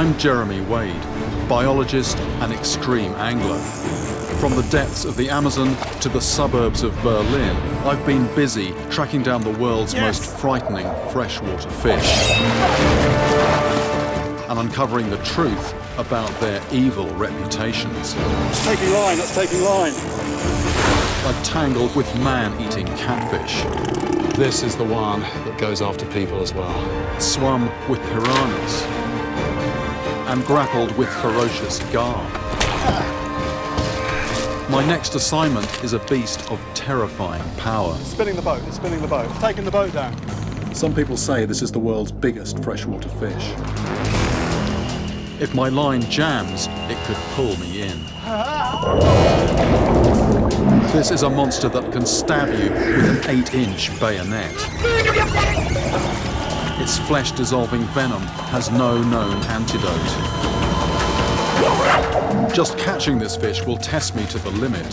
I'm Jeremy Wade, biologist and extreme angler. From the depths of the Amazon to the suburbs of Berlin, I've been busy tracking down the world's most frightening freshwater fish and uncovering the truth about their evil reputations. It's taking line, that's taking line. I've tangled with man-eating catfish. This is the one that goes after people as well. Swum with piranhas and grappled with ferocious gar. My next assignment is a beast of terrifying power. It's spinning the boat, it's spinning the boat. It's taking the boat down. Some people say this is the world's biggest freshwater fish. If my line jams, it could pull me in. This is a monster that can stab you with an 8-inch bayonet. Its flesh-dissolving venom has no known antidote. Just catching this fish will test me to the limit.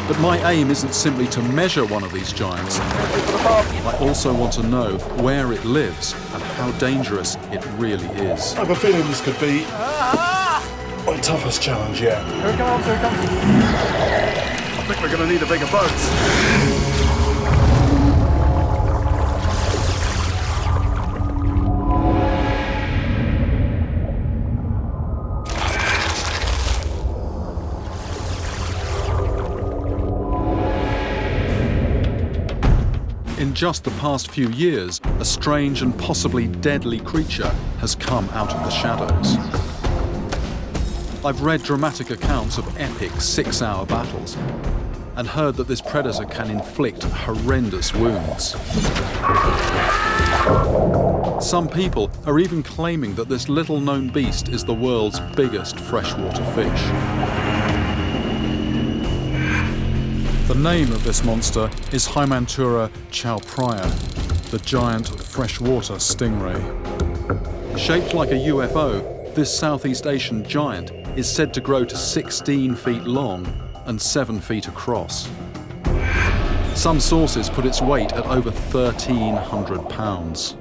But my aim isn't simply to measure one of these giants. I also want to know where it lives and how dangerous it really is. I have a feeling this could be my toughest challenge yet. Here it comes, here it comes. I think we're going to need a bigger boat. In just the past few years, a strange and possibly deadly creature has come out of the shadows. I've read dramatic accounts of epic 6-hour battles and heard that this predator can inflict horrendous wounds. Some people are even claiming that this little-known beast is the world's biggest freshwater fish. The name of this monster is Hymantura chowprior, the giant freshwater stingray. Shaped like a UFO, this Southeast Asian giant is said to grow to 16 feet long and 7 feet across. Some sources put its weight at over 1,300 pounds.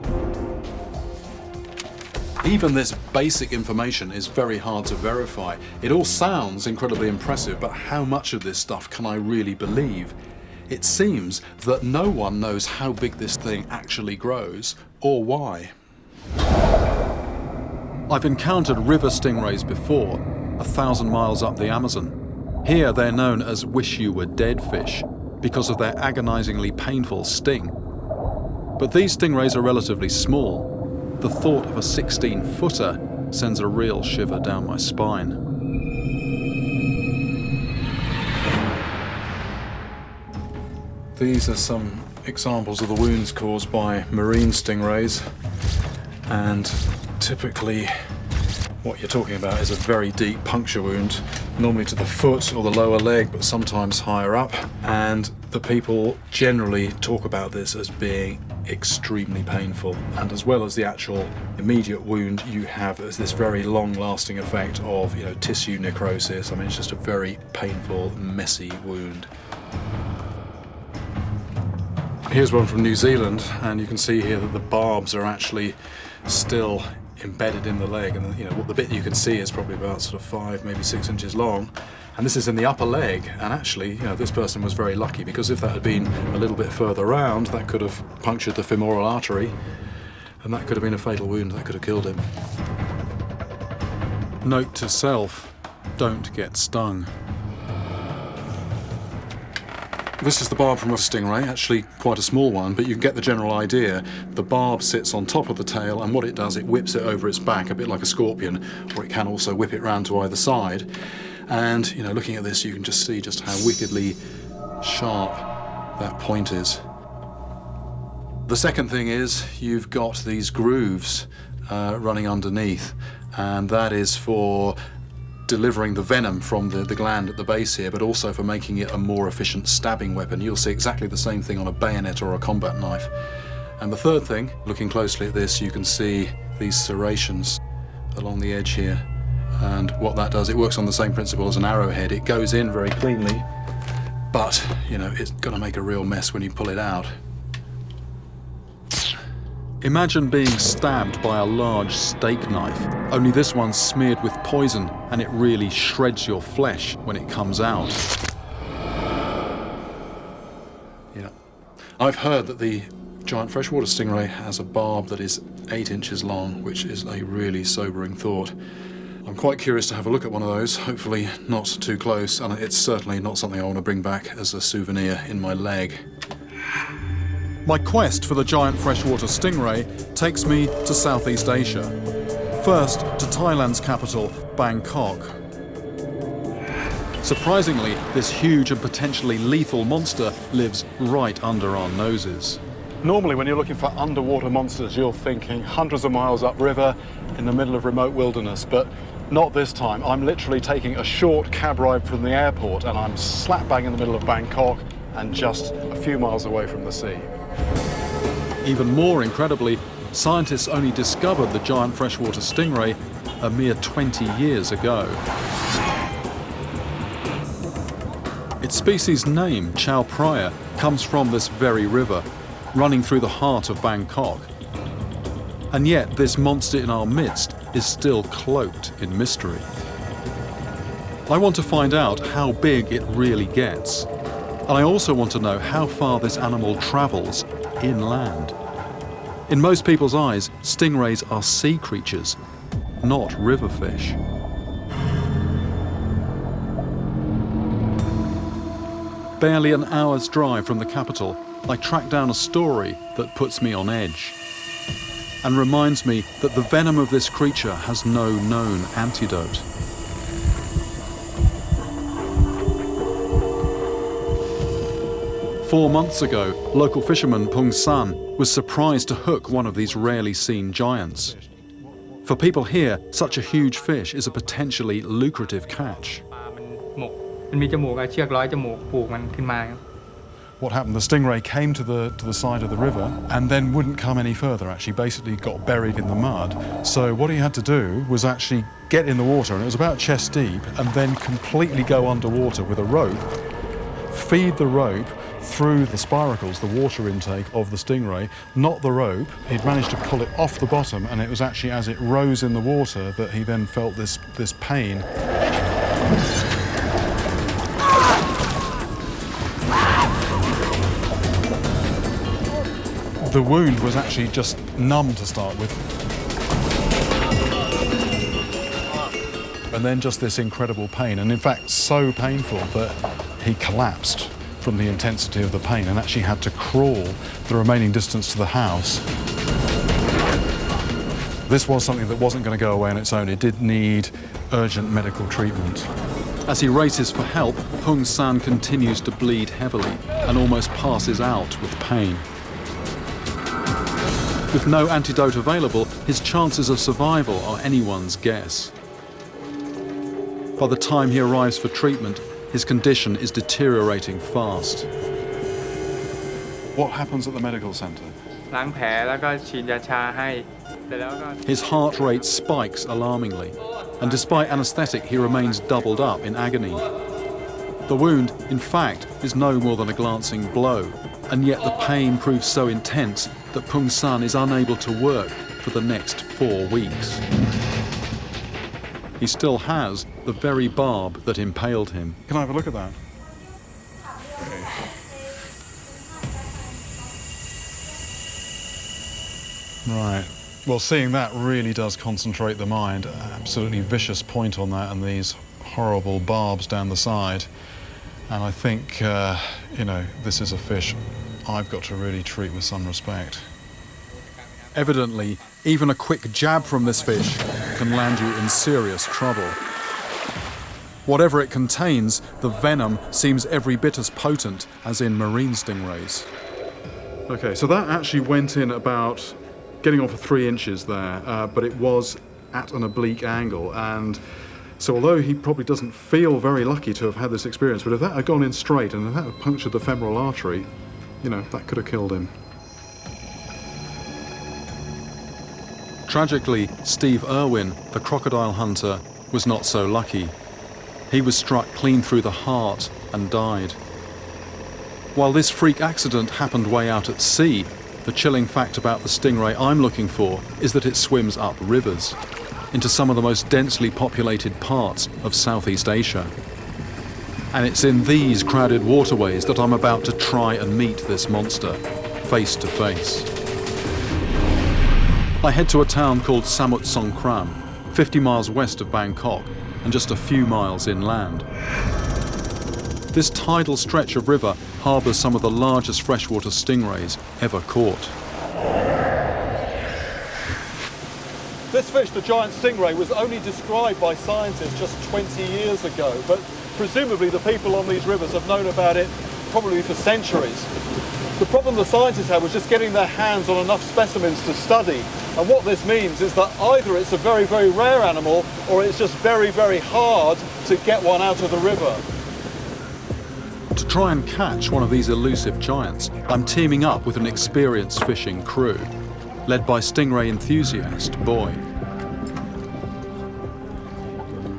Even this basic information is very hard to verify. It all sounds incredibly impressive, but how much of this stuff can I really believe? It seems that no one knows how big this thing actually grows or why. I've encountered river stingrays before, 1,000 miles up the Amazon. Here they're known as wish-you-were-dead fish because of their agonizingly painful sting. But these stingrays are relatively small. The thought of a 16-footer sends a real shiver down my spine. These are some examples of the wounds caused by marine stingrays, and typically what you're talking about is a very deep puncture wound, normally to the foot or the lower leg, but sometimes higher up. And the people generally talk about this as being extremely painful. And as well as the actual immediate wound, you have this very long-lasting effect of, tissue necrosis. I mean, it's just a very painful, messy wound. Here's one from New Zealand, and you can see here that the barbs are actually still embedded in the leg, and what the bit you can see is probably about sort of 5, maybe 6 inches long, and this is in the upper leg. And actually, this person was very lucky, because if that had been a little bit further round, that could have punctured the femoral artery, and that could have been a fatal wound that could have killed him. Note to self: don't get stung. This is the barb from a stingray, actually quite a small one, but you can get the general idea. The barb sits on top of the tail, and what it does, it whips it over its back, a bit like a scorpion, or it can also whip it round to either side. And, looking at this, you can just see just how wickedly sharp that point is. The second thing is you've got these grooves running underneath, and that is for delivering the venom from the gland at the base here, but also for making it a more efficient stabbing weapon. You'll see exactly the same thing on a bayonet or a combat knife. And the third thing, looking closely at this, you can see these serrations along the edge here. And what that does, it works on the same principle as an arrowhead. It goes in very cleanly, but, it's going to make a real mess when you pull it out. Imagine being stabbed by a large steak knife, only this one's smeared with poison and it really shreds your flesh when it comes out. Yeah. I've heard that the giant freshwater stingray has a barb that is 8 inches long, which is a really sobering thought. I'm quite curious to have a look at one of those, hopefully not too close, and it's certainly not something I want to bring back as a souvenir in my leg. My quest for the giant freshwater stingray takes me to Southeast Asia. First, to Thailand's capital, Bangkok. Surprisingly, this huge and potentially lethal monster lives right under our noses. Normally when you're looking for underwater monsters, you're thinking hundreds of miles upriver in the middle of remote wilderness, but not this time. I'm literally taking a short cab ride from the airport and I'm slap bang in the middle of Bangkok and just a few miles away from the sea. Even more incredibly, scientists only discovered the giant freshwater stingray a mere 20 years ago. Its species name, Chow Phraya, comes from this very river, running through the heart of Bangkok. And yet this monster in our midst is still cloaked in mystery. I want to find out how big it really gets. And I also want to know how far this animal travels inland. In most people's eyes, stingrays are sea creatures, not river fish. Barely an hour's drive from the capital, I track down a story that puts me on edge and reminds me that the venom of this creature has no known antidote. Four months ago, local fisherman Pung San was surprised to hook one of these rarely seen giants. For people here, such a huge fish is a potentially lucrative catch. What happened? The stingray came to the side of the river and then wouldn't come any further, actually basically got buried in the mud. So what he had to do was actually get in the water, and it was about chest deep, and then completely go underwater with a rope, feed the rope through the spiracles, the water intake of the stingray, not the rope. He'd managed to pull it off the bottom, and it was actually as it rose in the water that he then felt this pain. The wound was actually just numb to start with. And then just this incredible pain, and in fact so painful that he collapsed from the intensity of the pain and actually had to crawl the remaining distance to the house. This was something that wasn't going to go away on its own. It did need urgent medical treatment. As he races for help, Pung San continues to bleed heavily and almost passes out with pain. With no antidote available, his chances of survival are anyone's guess. By the time he arrives for treatment, his condition is deteriorating fast. What happens at the medical centre? His heart rate spikes alarmingly, and despite anaesthetic, he remains doubled up in agony. The wound, in fact, is no more than a glancing blow, and yet the pain proves so intense that Pung San is unable to work for the next 4 weeks. He still has the very barb that impaled him. Can I have a look at that? Right. Well, seeing that really does concentrate the mind. Absolutely vicious point on that, and these horrible barbs down the side. And I think, this is a fish I've got to really treat with some respect. Evidently, even a quick jab from this fish can land you in serious trouble. Whatever it contains, the venom seems every bit as potent as in marine stingrays. Okay, so that actually went in about getting on for 3 inches there, but it was at an oblique angle, and so although he probably doesn't feel very lucky to have had this experience, but if that had gone in straight and if that had punctured the femoral artery, that could have killed him. Tragically, Steve Irwin, the crocodile hunter, was not so lucky. He was struck clean through the heart and died. While this freak accident happened way out at sea, The chilling fact about the stingray I'm looking for is that it swims up rivers, into some of the most densely populated parts of Southeast Asia. And it's in these crowded waterways that I'm about to try and meet this monster, face to face. I head to a town called Samut Songkhram, 50 miles west of Bangkok and just a few miles inland. This tidal stretch of river harbours some of the largest freshwater stingrays ever caught. This fish, the giant stingray, was only described by scientists just 20 years ago, but presumably the people on these rivers have known about it probably for centuries. The problem the scientists had was just getting their hands on enough specimens to study. And what this means is that either it's a very, very rare animal or it's just very, very hard to get one out of the river. To try and catch one of these elusive giants, I'm teaming up with an experienced fishing crew, led by stingray enthusiast Boy.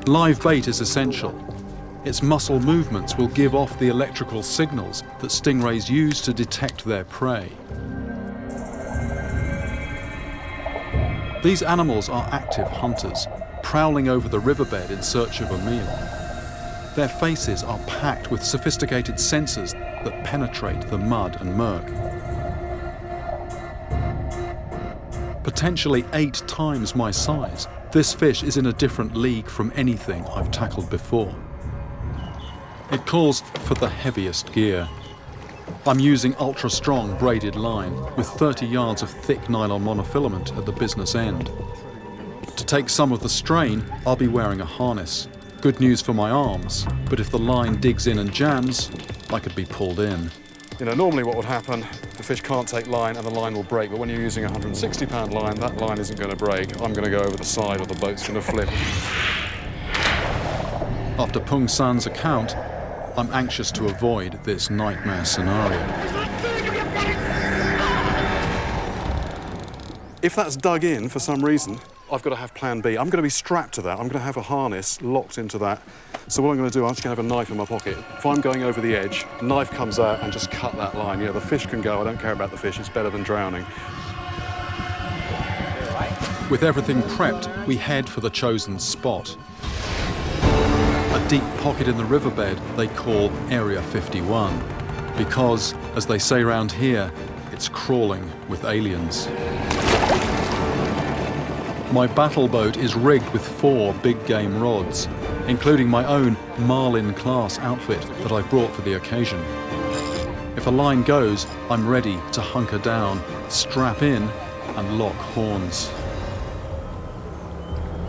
Live bait is essential. Its muscle movements will give off the electrical signals that stingrays use to detect their prey. These animals are active hunters, prowling over the riverbed in search of a meal. Their faces are packed with sophisticated sensors that penetrate the mud and murk. Potentially 8 times my size, this fish is in a different league from anything I've tackled before. It calls for the heaviest gear. I'm using ultra-strong braided line with 30 yards of thick nylon monofilament at the business end. To take some of the strain, I'll be wearing a harness. Good news for my arms, but if the line digs in and jams, I could be pulled in. You know, normally what would happen, the fish can't take line and the line will break, but when you're using a 160-pound line, that line isn't going to break. I'm going to go over the side or the boat's going to flip. After Pung San's account, I'm anxious to avoid this nightmare scenario. If that's dug in for some reason, I've got to have plan B. I'm going to be strapped to that. I'm going to have a harness locked into that. So what I'm going to do, I'm just going to have a knife in my pocket. If I'm going over the edge, a knife comes out and just cut that line. You know, the fish can go. I don't care about the fish. It's better than drowning. With everything prepped, we head for the chosen spot. A deep pocket in the riverbed they call Area 51, because, as they say round here, it's crawling with aliens. My battle boat is rigged with 4 big game rods, including my own Marlin-class outfit that I've brought for the occasion. If a line goes, I'm ready to hunker down, strap in, and lock horns.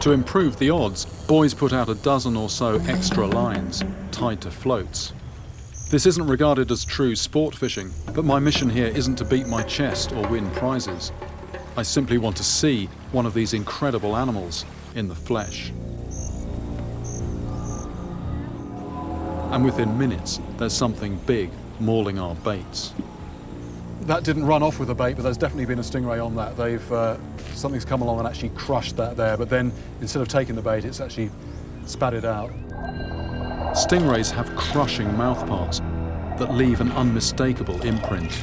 To improve the odds, boys put out a dozen or so extra lines, tied to floats. This isn't regarded as true sport fishing, but my mission here isn't to beat my chest or win prizes. I simply want to see one of these incredible animals in the flesh. And within minutes, there's something big mauling our baits. That didn't run off with a bait, but there's definitely been a stingray on that. Something's come along and actually crushed that there, but then instead of taking the bait, it's actually spat it out. Stingrays have crushing mouthparts that leave an unmistakable imprint.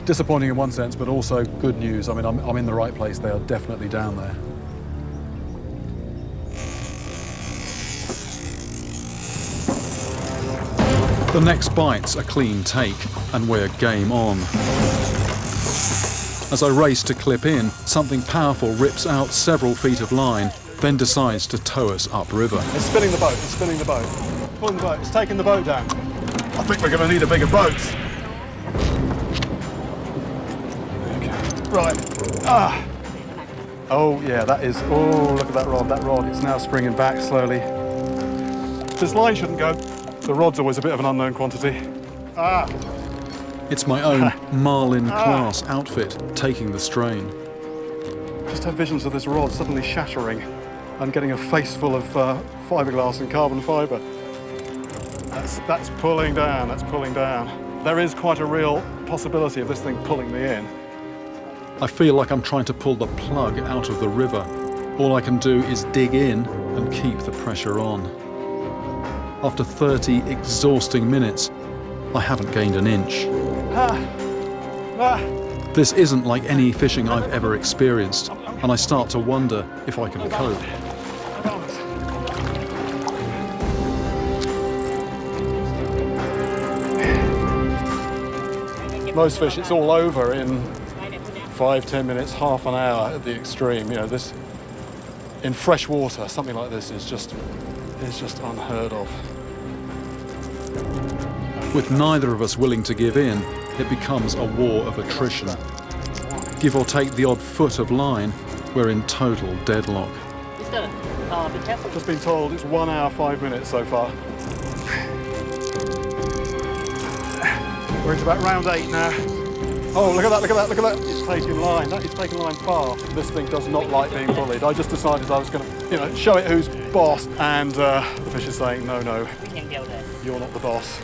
Disappointing in one sense, but also good news. I mean, I'm in the right place. They are definitely down there. The next bite's a clean take, and we're game on. As I race to clip in, something powerful rips out several feet of line, then decides to tow us upriver. It's spinning the boat, it's spinning the boat. Pulling the boat, it's taking the boat down. I think we're going to need a bigger boat. Okay. Right. Ah. Oh, yeah, that is... Oh, look at that rod. That rod, it's now springing back slowly. This line shouldn't go. The rod's always a bit of an unknown quantity. Ah. It's my own Marlin-class outfit taking the strain. Just have visions of this rod suddenly shattering and getting a face full of fiberglass and carbon fibre. That's pulling down, that's pulling down. There is quite a real possibility of this thing pulling me in. I feel like I'm trying to pull the plug out of the river. All I can do is dig in and keep the pressure on. After 30 exhausting minutes, I haven't gained an inch. This isn't like any fishing I've ever experienced, and I start to wonder if I can cope. Most fish, it's all over in 5-10 minutes, half an hour at the extreme. You know, this in fresh water, something like this is just unheard of. With neither of us willing to give in, it becomes a war of attrition. Give or take the odd foot of line, we're in total deadlock. Mister, be careful. Just been told it's 1 hour, 5 minutes so far. We're into about round 8 now. Oh, look at that, look at that, look at that. It's taking line. That is taking line far. This thing does not like being bullied. I just decided I was going to, show it who's boss. And the fish is saying, no, you're not the boss.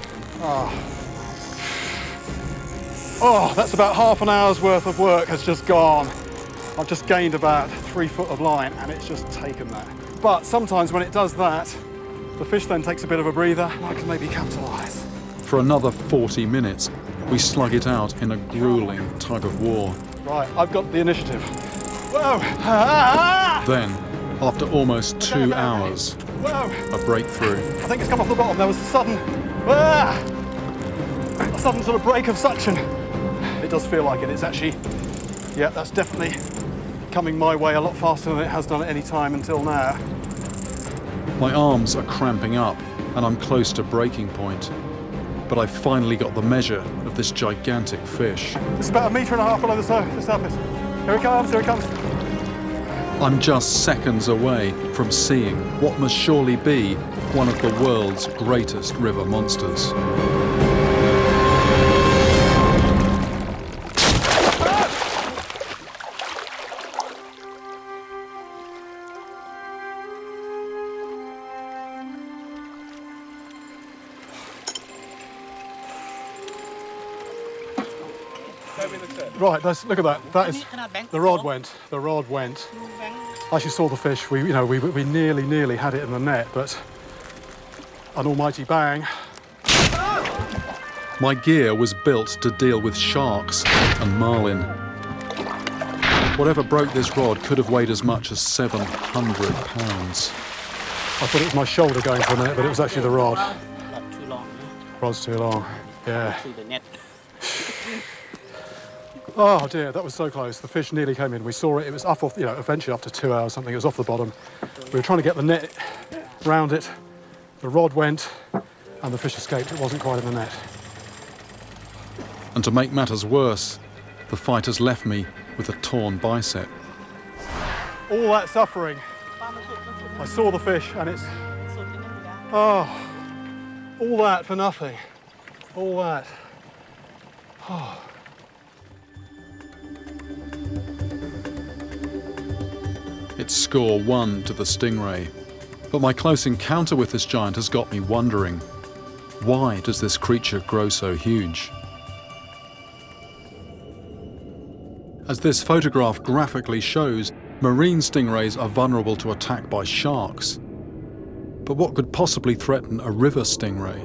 Oh, that's about half an hour's worth of work has just gone. I've just gained about 3 foot of line and it's just taken that. But sometimes when it does that, the fish then takes a bit of a breather and I can maybe capitalise. For another 40 minutes, we slug it out in a grueling tug of war. Right, I've got the initiative. Whoa! Then, after almost 2 hours, Whoa! a breakthrough. I think it's come off the bottom. There was a sudden sort of break of suction. It does feel like it. It's actually, yeah, that's definitely coming my way a lot faster than it has done at any time until now. My arms are cramping up and I'm close to breaking point. But I've finally got the measure of this gigantic fish. It's about 1.5 meters below the surface. Here it comes, here it comes. I'm just seconds away from seeing what must surely be one of the world's greatest river monsters. Right, look at that. That is, the rod went. The rod went. I actually saw the fish. We nearly had it in the net, but an almighty bang. My gear was built to deal with sharks and marlin. Whatever broke this rod could have weighed as much as 700 pounds. I thought it was my shoulder going for a minute, but it was actually the rod. Not too long. Rod's too long. Yeah. Through the net. Oh dear, that was so close. The fish nearly came in. We saw it. It was up off, eventually after 2 hours something, it was off the bottom. We were trying to get the net round it. The rod went and the fish escaped. It wasn't quite in the net. And to make matters worse, the fight has left me with a torn bicep. All that suffering. I saw the fish and it's, all that for nothing. All that. Oh. It's score 1 to the Stingray. But my close encounter with this giant has got me wondering, why does this creature grow so huge? As this photograph graphically shows, marine stingrays are vulnerable to attack by sharks. But what could possibly threaten a river stingray?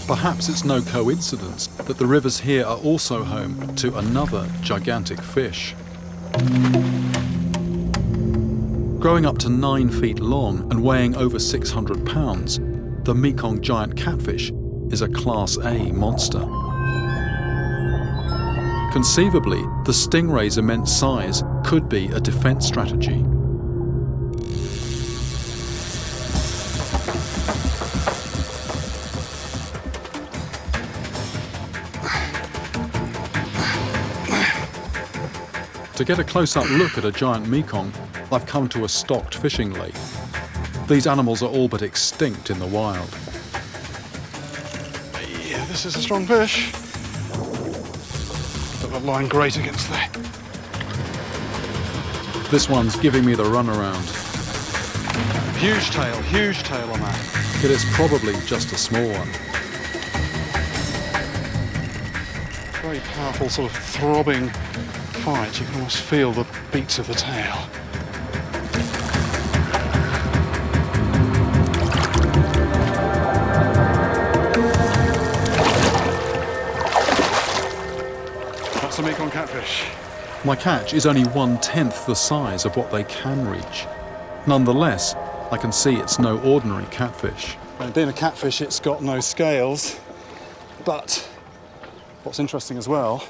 Perhaps it's no coincidence that the rivers here are also home to another gigantic fish. Growing up to 9 feet long and weighing over 600 pounds, the Mekong giant catfish is a Class A monster. Conceivably, the stingray's immense size could be a defense strategy. To get a close-up look at a giant Mekong, I've come to a stocked fishing lake. These animals are all but extinct in the wild. Yeah, this is a strong fish. Got the line great against that. This one's giving me the runaround. Huge tail on that. But it's probably just a small one. Very powerful, sort of throbbing fight. You can almost feel the beats of the tail. My catch is only 1/10 the size of what they can reach. Nonetheless, I can see it's no ordinary catfish. And being a catfish, it's got no scales, but what's interesting as well,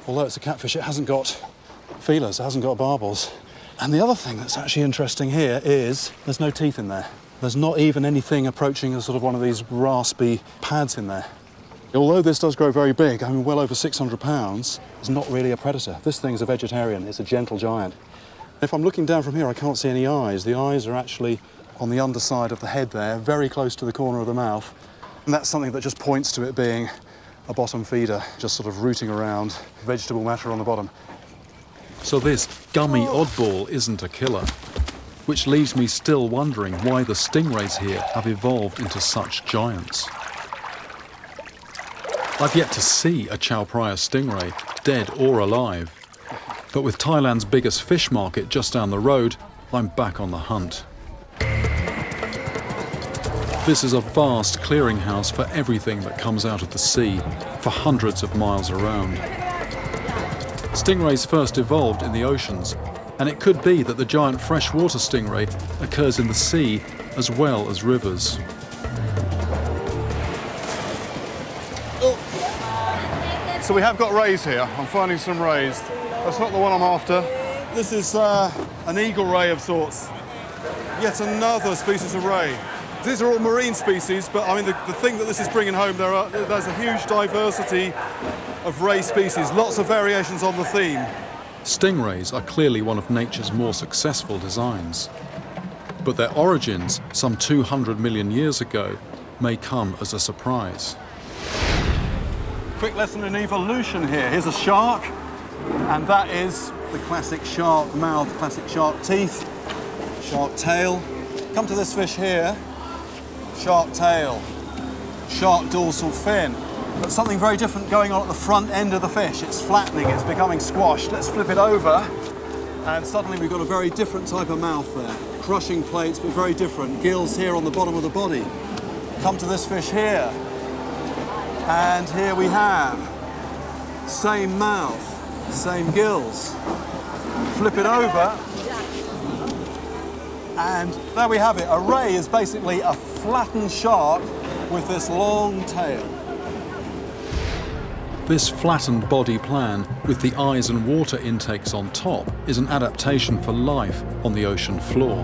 although it's a catfish, it hasn't got feelers, it hasn't got barbels. And the other thing that's actually interesting here is there's no teeth in there. There's not even anything approaching a sort of one of these raspy pads in there. Although this does grow very big, I mean, well over 600 pounds, it's not really a predator. This thing is a vegetarian, it's a gentle giant. If I'm looking down from here, I can't see any eyes. The eyes are actually on the underside of the head there, very close to the corner of the mouth. And that's something that just points to it being a bottom feeder, just sort of rooting around vegetable matter on the bottom. So this gummy oddball isn't a killer, which leaves me still wondering why the stingrays here have evolved into such giants. I've yet to see a Chao Phraya stingray, dead or alive. But with Thailand's biggest fish market just down the road, I'm back on the hunt. This is a vast clearinghouse for everything that comes out of the sea, for hundreds of miles around. Stingrays first evolved in the oceans, and it could be that the giant freshwater stingray occurs in the sea as well as rivers. So we have got rays here. I'm finding some rays. That's not the one I'm after. This is an eagle ray of sorts. Yet another species of ray. These are all marine species, but I mean the thing that this is bringing home, there's a huge diversity of ray species, lots of variations on the theme. Stingrays are clearly one of nature's more successful designs. But their origins, some 200 million years ago, may come as a surprise. Quick lesson in evolution here. Here's a shark, and that is the classic shark mouth, classic shark teeth, shark tail. Come to this fish here, shark tail, shark dorsal fin. But something very different going on at the front end of the fish. It's flattening, it's becoming squashed. Let's flip it over, and suddenly we've got a very different type of mouth there. Crushing plates, but very different. Gills here on the bottom of the body. Come to this fish here. And here we have same mouth, same gills. Flip it over, and there we have it. A ray is basically a flattened shark with this long tail. This flattened body plan, with the eyes and water intakes on top, is an adaptation for life on the ocean floor.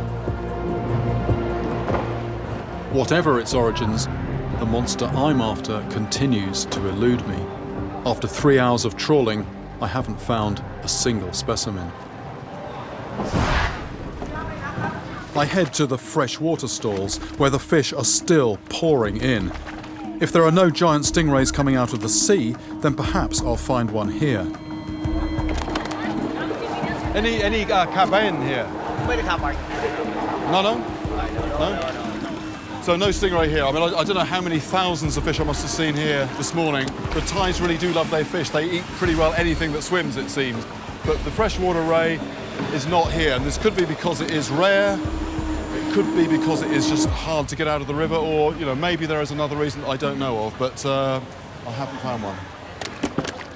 Whatever its origins, the monster I'm after continues to elude me. After 3 hours of trawling, I haven't found a single specimen. I head to the freshwater stalls, where the fish are still pouring in. If there are no giant stingrays coming out of the sea, then perhaps I'll find one here. Any cabain here? No? So no stingray here. I mean, I don't know how many thousands of fish I must have seen here this morning. The Thais really do love their fish. They eat pretty well anything that swims, it seems. But the freshwater ray is not here. And this could be because it is rare. It could be because it is just hard to get out of the river, or, you know, maybe there is another reason that I don't know of. But I haven't found one.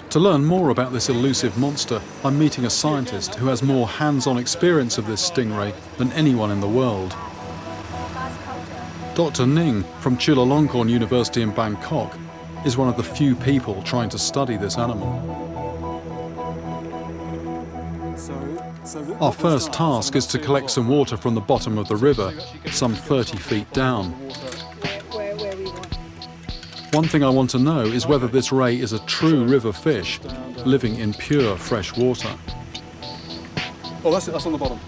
To learn more about this elusive monster, I'm meeting a scientist who has more hands-on experience of this stingray than anyone in the world. Dr. Ning from Chulalongkorn University in Bangkok is one of the few people trying to study this animal. Our first task is to collect some water from the bottom of the river, some 30 feet down. One thing I want to know is whether this ray is a true river fish living in pure fresh water. Oh, that's on the bottom.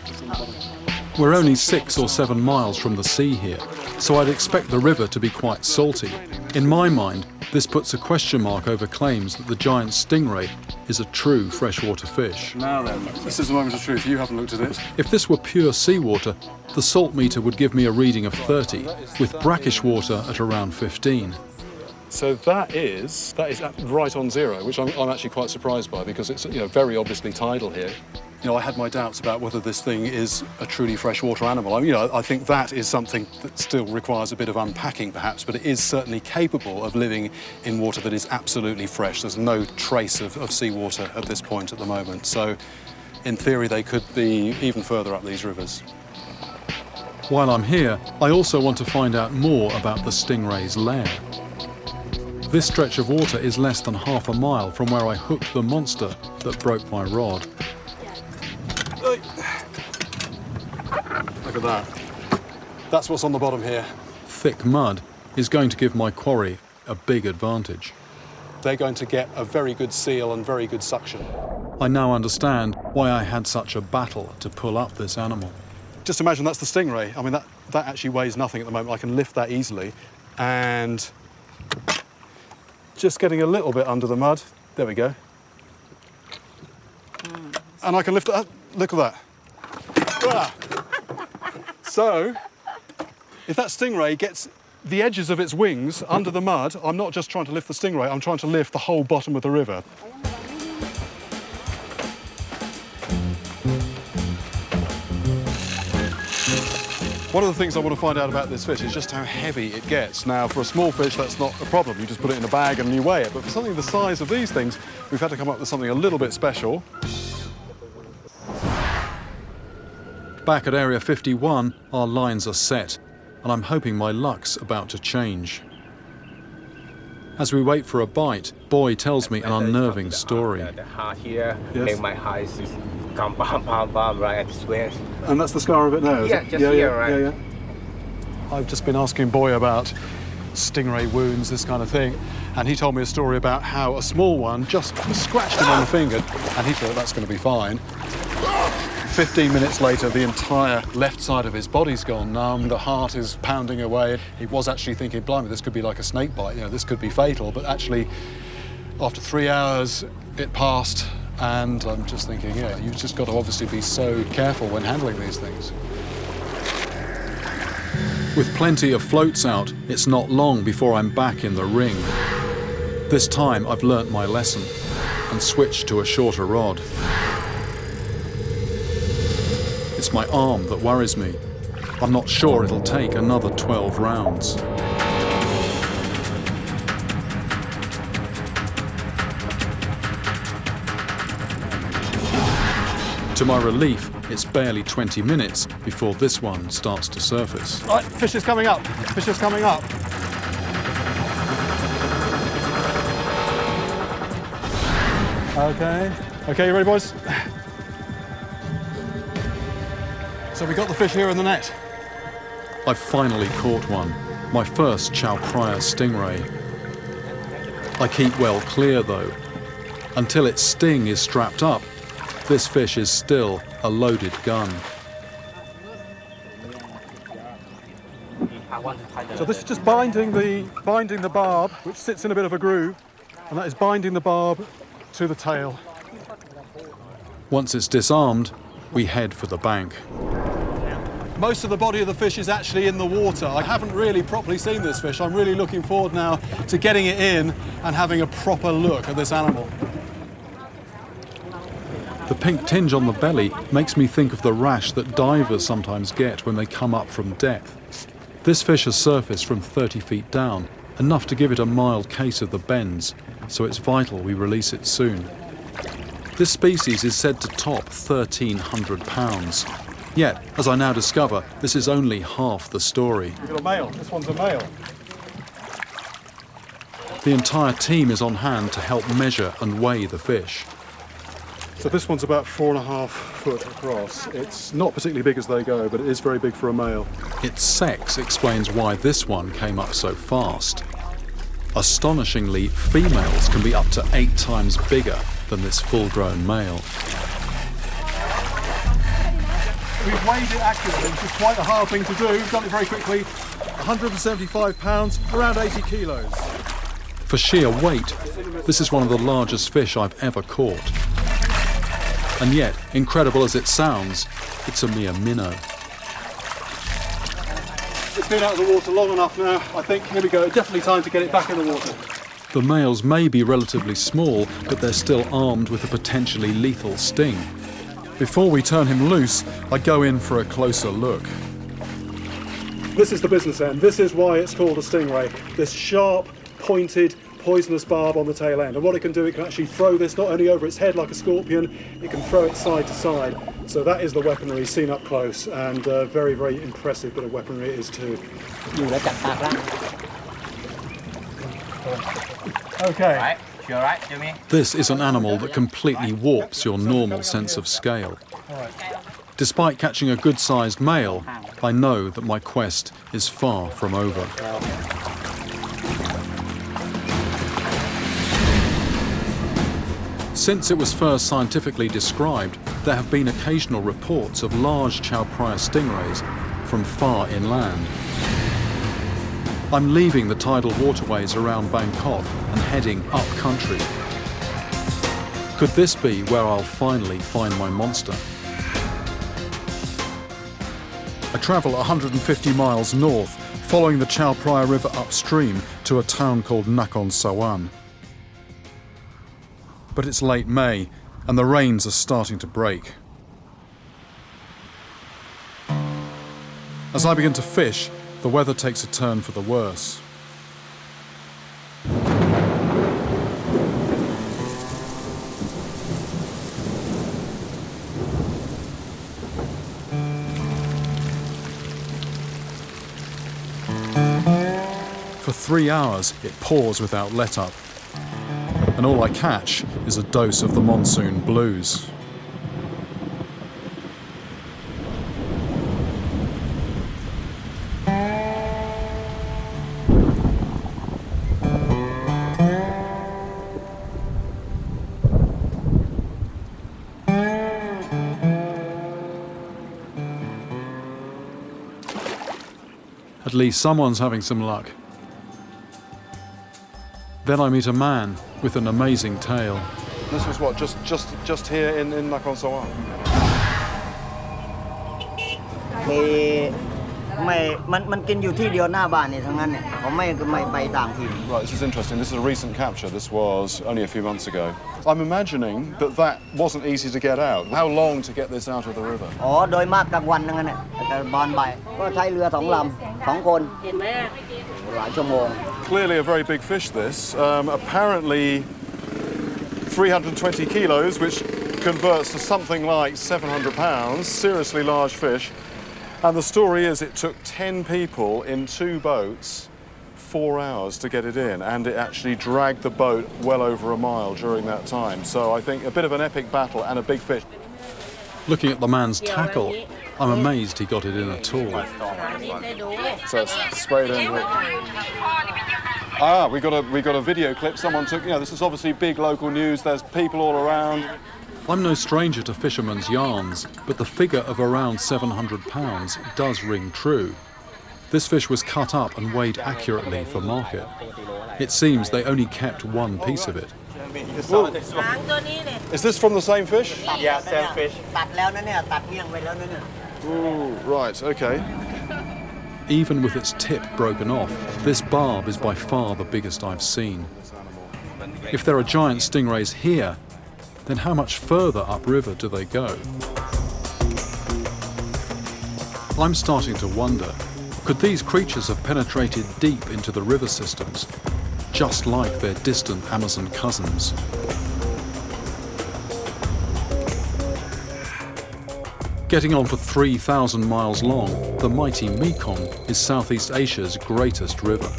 We're only 6 or 7 miles from the sea here, so I'd expect the river to be quite salty. In my mind, this puts a question mark over claims that the giant stingray is a true freshwater fish. Now then, this is the moment of truth. You haven't looked at it. If this were pure seawater, the salt meter would give me a reading of 30, with brackish water at around 15. So that is right on zero, which I'm actually quite surprised by, because it's, you know, very obviously tidal here. You know, I had my doubts about whether this thing is a truly freshwater animal. I mean, you know, I think that is something that still requires a bit of unpacking, perhaps, but it is certainly capable of living in water that is absolutely fresh. There's no trace of seawater at this point at the moment. So, in theory, they could be even further up these rivers. While I'm here, I also want to find out more about the stingray's lair. This stretch of water is less than half a mile from where I hooked the monster that broke my rod. Look at that. That's what's on the bottom here. Thick mud is going to give my quarry a big advantage. They're going to get a very good seal and very good suction. I now understand why I had such a battle to pull up this animal. Just imagine that's the stingray. I mean, that actually weighs nothing at the moment. I can lift that easily. And just getting a little bit under the mud. There we go. And I can lift it up. Look at that. Ah. So, if that stingray gets the edges of its wings under the mud, I'm not just trying to lift the stingray, I'm trying to lift the whole bottom of the river. One of the things I want to find out about this fish is just how heavy it gets. Now, for a small fish, that's not a problem. You just put it in a bag and you weigh it. But for something the size of these things, we've had to come up with something a little bit special. Back at Area 51, our lines are set, and I'm hoping my luck's about to change. As we wait for a bite, Boy tells me an unnerving story. The heart here, Yes. make my eyes just come bam, right at this way. And that's the scar of it now, is Yeah, it? just here, right. Yeah. I've just been asking Boy about stingray wounds, this kind of thing, and he told me a story about how a small one just scratched him on the finger, and he thought that's going to be fine. 15 minutes later, the entire left side of his body's gone numb, the heart is pounding away. He was actually thinking, blimey, this could be like a snake bite, you know, this could be fatal, but actually, after 3 hours, it passed, and I'm just thinking, yeah, you've just got to obviously be so careful when handling these things. With plenty of floats out, it's not long before I'm back in the ring. This time I've learnt my lesson and switched to a shorter rod. It's my arm that worries me. I'm not sure it'll take another 12 rounds. To my relief, it's barely 20 minutes before this one starts to surface. Right, fish is coming up. Fish is coming up. Okay, you ready, boys? So we got the fish here in the net. I've finally caught one, my first Chow Prior stingray. I keep well clear though. Until its sting is strapped up, this fish is still a loaded gun. So this is just binding the barb, which sits in a bit of a groove, and that is binding the barb to the tail. Once it's disarmed, we head for the bank. Most of the body of the fish is actually in the water. I haven't really properly seen this fish. I'm really looking forward now to getting it in and having a proper look at this animal. The pink tinge on the belly makes me think of the rash that divers sometimes get when they come up from depth. This fish has surfaced from 30 feet down, enough to give it a mild case of the bends, so it's vital we release it soon. This species is said to top 1,300 pounds. Yet, as I now discover, this is only half the story. We've got a male. This one's a male. The entire team is on hand to help measure and weigh the fish. So this one's about 4.5 foot across. It's not particularly big as they go, but it is very big for a male. Its sex explains why this one came up so fast. Astonishingly, females can be up to 8 times bigger than this full-grown male. We've weighed it accurately, which is quite a hard thing to do. We've done it very quickly. 175 pounds, around 80 kilos. For sheer weight, this is one of the largest fish I've ever caught. And yet, incredible as it sounds, it's a mere minnow. It's been out of the water long enough now, I think. Here we go. Definitely time to get it back in the water. The males may be relatively small, but they're still armed with a potentially lethal sting. Before we turn him loose, I go in for a closer look. This is the business end. This is why it's called a stingray. This sharp, pointed, poisonous barb on the tail end. And what it can do, it can actually throw this not only over its head like a scorpion, it can throw it side to side. So that is the weaponry seen up close, and very, very impressive bit of weaponry it is too. Okay. This is an animal that completely warps your normal sense of scale. Despite catching a good-sized male, I know that my quest is far from over. Since it was first scientifically described, there have been occasional reports of large chow phraya stingrays from far inland. I'm leaving the tidal waterways around Bangkok and heading up country. Could this be where I'll finally find my monster? I travel 150 miles north, following the Chao Phraya River upstream to a town called Nakhon Sawan. But it's late May, and the rains are starting to break. As I begin to fish, the weather takes a turn for the worse. For 3 hours, it pours without let-up, and all I catch is a dose of the monsoon blues. At least someone's having some luck. Then I meet a man with an amazing tale. This was what, just here in Nakhon Sawan? Right, this is interesting. This is a recent capture. This was only a few months ago. I'm imagining that wasn't easy to get out. How long to get this out of the river? Clearly a very big fish, this. Apparently 320 kilos, which converts to something like 700 pounds. Seriously large fish. And the story is it took 10 people in 2 boats 4 hours to get it in, and it actually dragged the boat well over a mile during that time. So I think a bit of an epic battle and a big fish. Looking at the man's tackle, I'm amazed he got it in at all. So it's sprayed in. Ah, we got a video clip someone took. You know, this is obviously big local news. There's people all around. I'm no stranger to fishermen's yarns, but the figure of around 700 pounds does ring true. This fish was cut up and weighed accurately for market. It seems they only kept one piece of it. Ooh. Is this from the same fish? Yeah, same fish. Ooh, right, okay. Even with its tip broken off, this barb is by far the biggest I've seen. If there are giant stingrays here, then how much further upriver do they go? I'm starting to wonder, could these creatures have penetrated deep into the river systems, just like their distant Amazon cousins? Getting on for 3,000 miles long, the mighty Mekong is Southeast Asia's greatest river.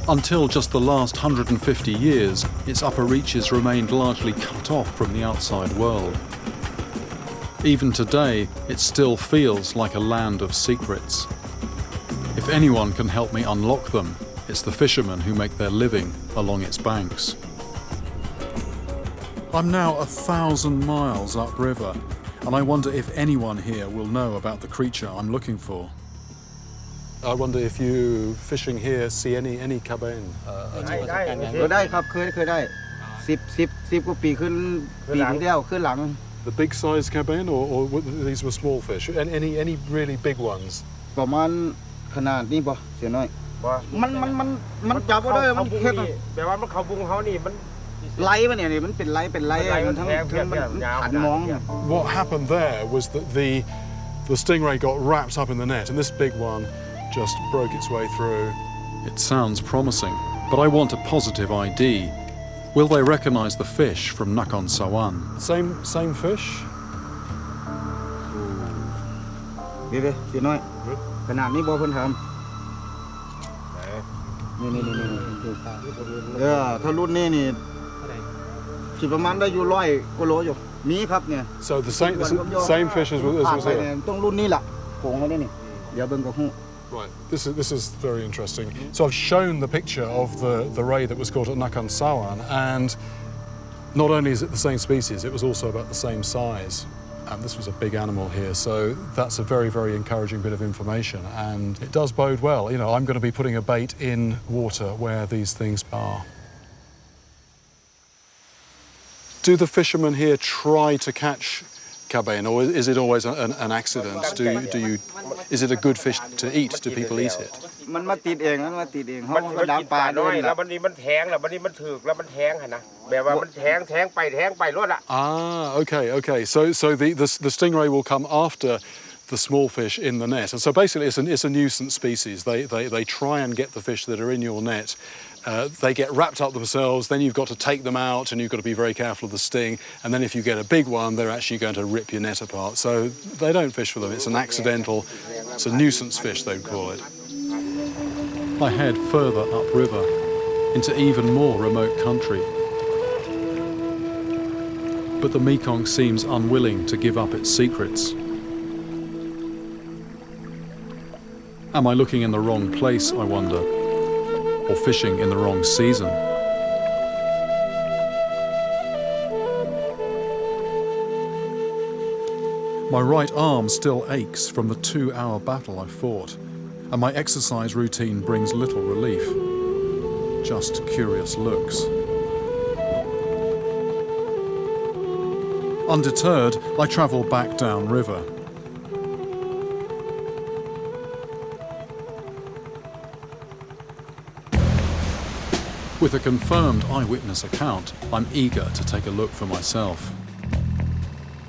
Until just the last 150 years, its upper reaches remained largely cut off from the outside world. Even today, it still feels like a land of secrets. If anyone can help me unlock them, it's the fishermen who make their living along its banks. I'm now 1,000 miles upriver, and I wonder if anyone here will know about the creature I'm looking for. I wonder if you fishing here see any cabain. The big size cabain, or these were small fish? Any really big ones? ไล่มันเนี่ยมันเป็นไล่มันทั้งมันขันมอง What happened there was that the stingray got wrapped up in the net, and this big one just broke its way through. It sounds promising, but I want a positive ID. Will they recognise the fish from Nakhon Sawan? Same fish. เดี๋ยวสีน้อยขนาดนี้บ่เพิ่นทำนี่ถ้ารุ่นนี้นี่สิประมาณได้อยู่100 กิโลอยู่มีครับเนี่ย So the same fish as was here. ต้องรุ่นนี้ล่ะโขงไว้ได้นี่เดี๋ยวเบิ่งก็ฮู้ Right, this is very interesting. So I've shown the picture of the ray that was caught at Nakhon Sawan, and not only is it the same species, it was also about the same size. And this was a big animal here, so that's a very, very encouraging bit of information, and it does bode well. You know, I'm going to be putting a bait in water where these things are. Do the fishermen here try to catch cabain, or is it always an accident? Is it a good fish to eat? Do people eat it? มันมาติดเองเขาก็ดังปลาด้วย แล้ววันนี้มันแทงแล้ววันนี้มันถึกแล้วมันแทงหั่นนะแบบว่ามันแทงไปรวดอ่ะ Ah, okay. So the stingray will come after the small fish in the net, and so basically it's a nuisance species. They try and get the fish that are in your net. They get wrapped up themselves, then you've got to take them out and you've got to be very careful of the sting, and then if you get a big one, they're actually going to rip your net apart. So they don't fish for them, it's a nuisance fish, they'd call it. I head further upriver into even more remote country. But the Mekong seems unwilling to give up its secrets. Am I looking in the wrong place, I wonder? Or fishing in the wrong season? My right arm still aches from the 2-hour battle I fought, and my exercise routine brings little relief. Just curious looks. Undeterred, I travel back downriver. With a confirmed eyewitness account, I'm eager to take a look for myself.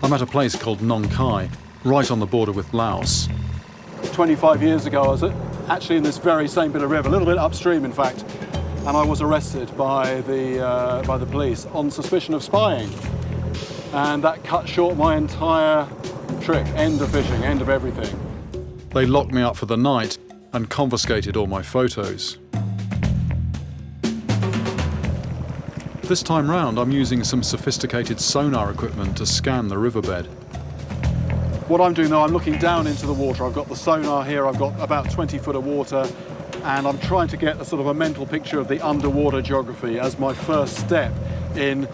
I'm at a place called Nong Khai, right on the border with Laos. 25 years ago, I was actually in this very same bit of river, a little bit upstream, in fact, and I was arrested by the police on suspicion of spying, and that cut short my entire trip. End of fishing, end of everything. They locked me up for the night and confiscated all my photos. This time round, I'm using some sophisticated sonar equipment to scan the riverbed. What I'm doing now, I'm looking down into the water. I've got the sonar here, I've got about 20 foot of water, and I'm trying to get a sort of a mental picture of the underwater geography as my first step in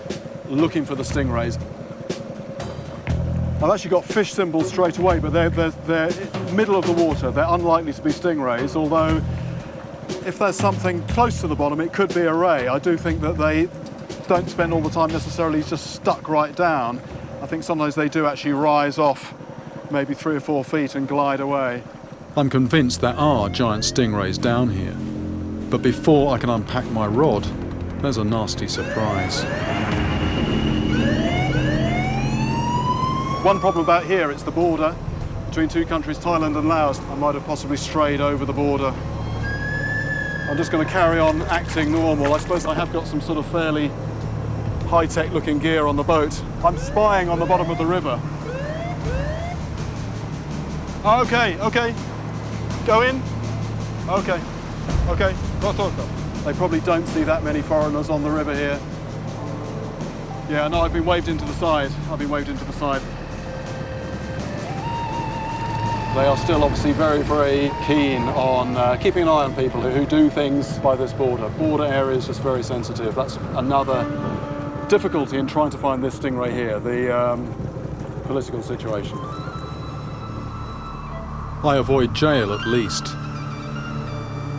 looking for the stingrays. I've actually got fish symbols straight away, but they're middle of the water. They're unlikely to be stingrays, although if there's something close to the bottom, it could be a ray. I do think that they don't spend all the time necessarily just stuck right down. I think sometimes they do actually rise off maybe 3 or 4 feet and glide away. I'm convinced there are giant stingrays down here. But before I can unpack my rod, there's a nasty surprise. One problem about here, it's the border between two countries, Thailand and Laos. I might have possibly strayed over the border. I'm just going to carry on acting normal. I suppose I have got some sort of fairly high-tech looking gear on the boat. I'm spying on the bottom of the river. Okay. Go in. Okay. They probably don't see that many foreigners on the river here. Yeah, no, I've been waved into the side. They are still obviously very, very keen on keeping an eye on people who do things by this border. Border area is just very sensitive. That's another difficulty in trying to find this stingray here, the political situation. I avoid jail at least.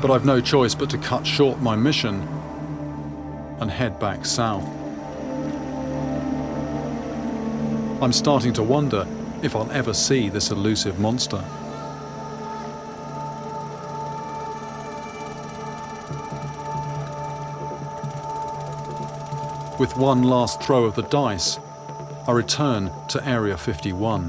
But I've no choice but to cut short my mission and head back south. I'm starting to wonder if I'll ever see this elusive monster. With one last throw of the dice, I return to Area 51.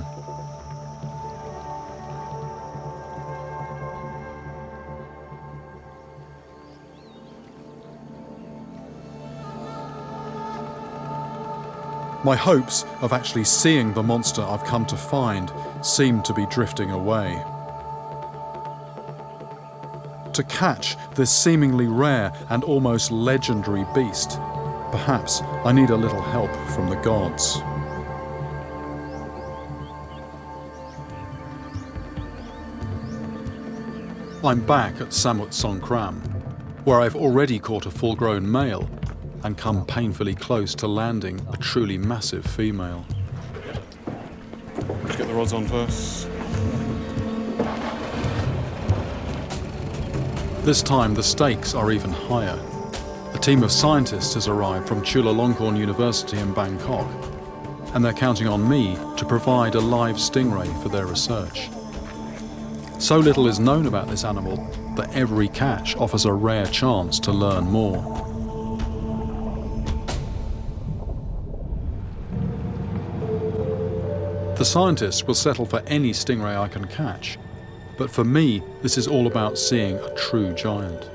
My hopes of actually seeing the monster I've come to find seem to be drifting away. To catch this seemingly rare and almost legendary beast, perhaps I need a little help from the gods. I'm back at Samut Songkram, where I've already caught a full-grown male and come painfully close to landing a truly massive female. Let's get the rods on first. This time the stakes are even higher. A team of scientists has arrived from Chulalongkorn University in Bangkok, and they're counting on me to provide a live stingray for their research. So little is known about this animal that every catch offers a rare chance to learn more. The scientists will settle for any stingray I can catch, but for me, this is all about seeing a true giant.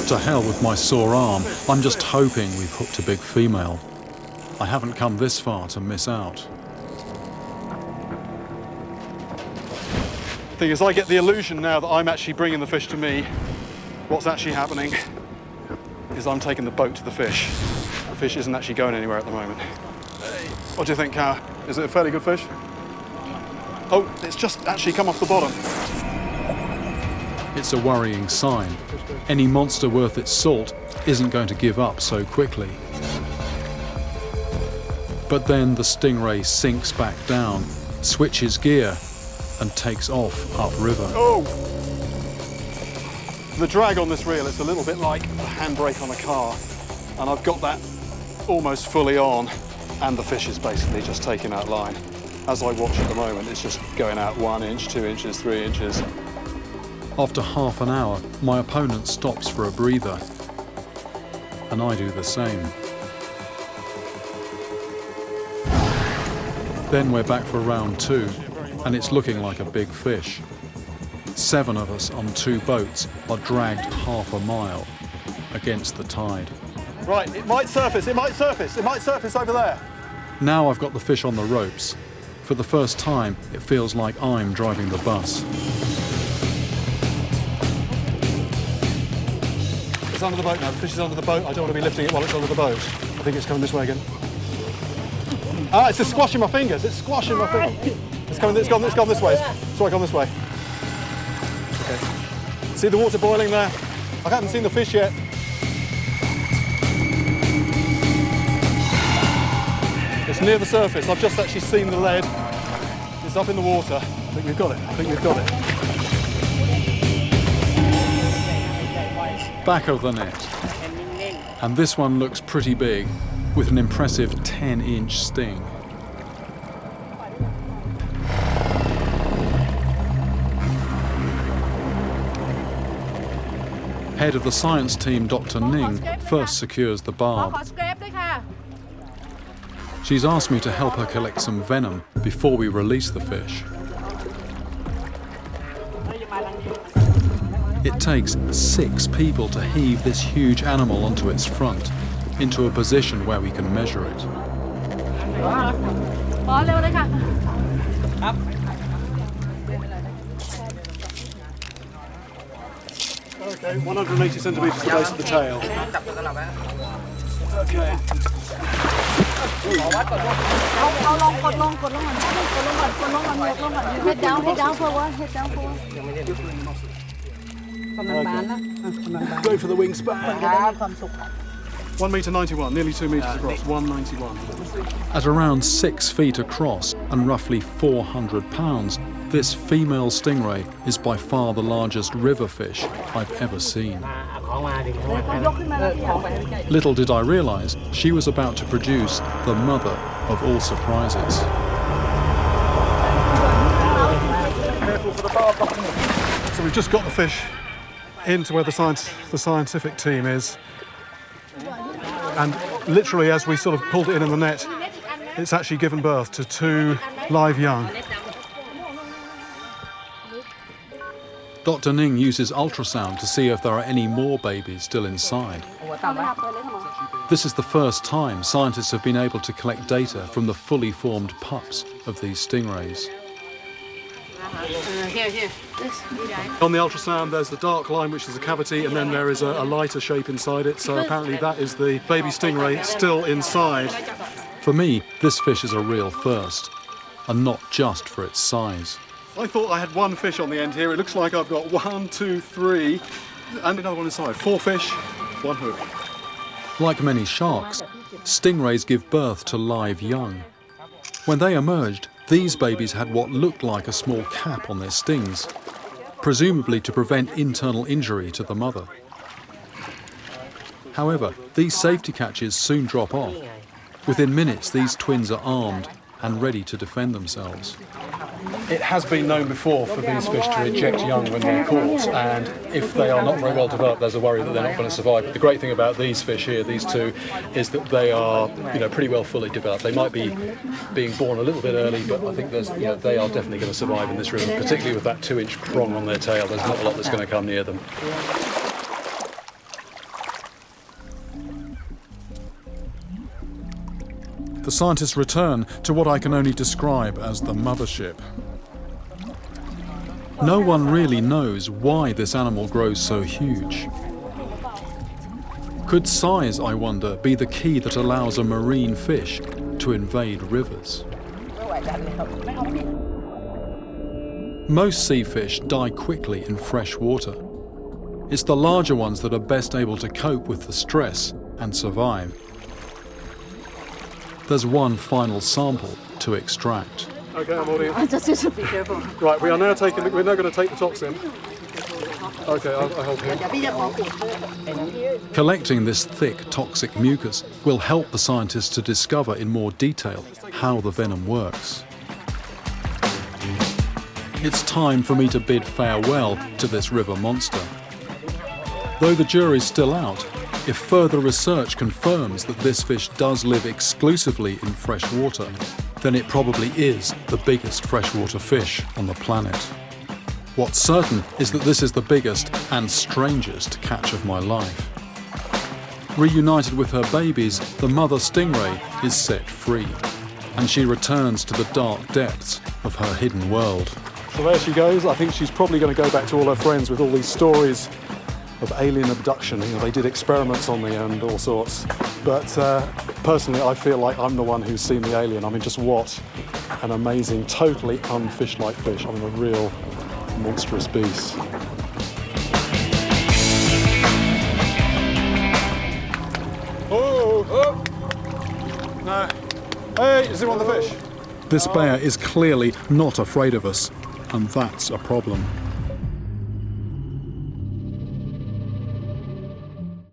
To hell with my sore arm, I'm just hoping we've hooked a big female. I haven't come this far to miss out. Thing is, I get the illusion now that I'm actually bringing the fish to me. What's actually happening is I'm taking the boat to the fish. The fish isn't actually going anywhere at the moment. What do you think, Cara? Is it a fairly good fish? Oh, it's just actually come off the bottom. It's a worrying sign. Any monster worth its salt isn't going to give up so quickly. But then the stingray sinks back down, switches gear, and takes off upriver. Oh! The drag on this reel, it's a little bit like a handbrake on a car. And I've got that almost fully on, and the fish is basically just taking out line. As I watch at the moment, it's just going out 1 inch, 2 inches, 3 inches. After half an hour, my opponent stops for a breather, and I do the same. Then we're back for round 2, and it's looking like a big fish. 7 of us on 2 boats are dragged half a mile against the tide. Right, it might surface, it might surface, it might surface over there. Now I've got the fish on the ropes. For the first time, it feels like I'm driving the bus. It's under the boat now, the fish is under the boat. I don't want to be lifting it while it's under the boat. I think it's coming this way again. Ah, it's just squashing my fingers, it's squashing my fingers. It's gone this way. Sorry, gone this way. Okay. See the water boiling there? I haven't seen the fish yet. It's near the surface. I've just actually seen the lead. It's up in the water. I think we've got it. I think we've got it. Back of the net. And this one looks pretty big, with an impressive 10-inch sting. Head of the science team, Dr. Ning, first secures the barb. She's asked me to help her collect some venom before we release the fish. It takes 6 people to heave this huge animal onto its front, into a position where we can measure it. Okay, 180 centimetres to the base of the tail. Okay. Head down forward, head down forward. Go for the wingspan. 1 metre 91, nearly 2 metres across, 191. At around 6 feet across and roughly 400 pounds, this female stingray is by far the largest river fish I've ever seen. Little did I realise she was about to produce the mother of all surprises. So we've just got the fish into where the scientific team is. And literally, as we sort of pulled it in the net, it's actually given birth to 2 live young. Dr. Ning uses ultrasound to see if there are any more babies still inside. This is the first time scientists have been able to collect data from the fully formed pups of these stingrays. On the ultrasound, there's the dark line, which is a cavity, and then there is a lighter shape inside it. So apparently that is the baby stingray still inside. For me, this fish is a real first, and not just for its size. I thought I had 1 fish on the end here. It looks like I've got 1, 2, 3, and another one inside. 4 fish, 1 hook. Like many sharks, stingrays give birth to live young. When they emerged, these babies had what looked like a small cap on their stings, presumably to prevent internal injury to the mother. However, these safety catches soon drop off. Within minutes, these twins are armed and ready to defend themselves. It has been known before for these fish to eject young when they're caught, and if they are not very well developed, there's a worry that they're not going to survive. But the great thing about these fish here, these 2, is that they are, pretty well fully developed. They might be being born a little bit early, but I think they are definitely going to survive in this river, particularly with that 2-inch prong on their tail. There's not a lot that's going to come near them. The scientists return to what I can only describe as the mothership. No one really knows why this animal grows so huge. Could size, I wonder, be the key that allows a marine fish to invade rivers? Most sea fish die quickly in fresh water. It's the larger ones that are best able to cope with the stress and survive. There's one final sample to extract. Okay, I'm holding it. Just be careful. Right, we're now going to take the toxin. Okay, I'll help you. Collecting this thick, toxic mucus will help the scientists to discover in more detail how the venom works. It's time for me to bid farewell to this river monster. Though the jury's still out, if further research confirms that this fish does live exclusively in fresh water, then it probably is the biggest freshwater fish on the planet. What's certain is that this is the biggest and strangest catch of my life. Reunited with her babies, the mother stingray is set free, and she returns to the dark depths of her hidden world. So there she goes. I think she's probably going to go back to all her friends with all these stories of alien abduction. They did experiments on me and all sorts. But personally, I feel like I'm the one who's seen the alien. I mean, just what an amazing, totally unfish-like fish. I mean, a real monstrous beast. Oh! No. Hey, is it one of the fish? This bear is clearly not afraid of us, and that's a problem.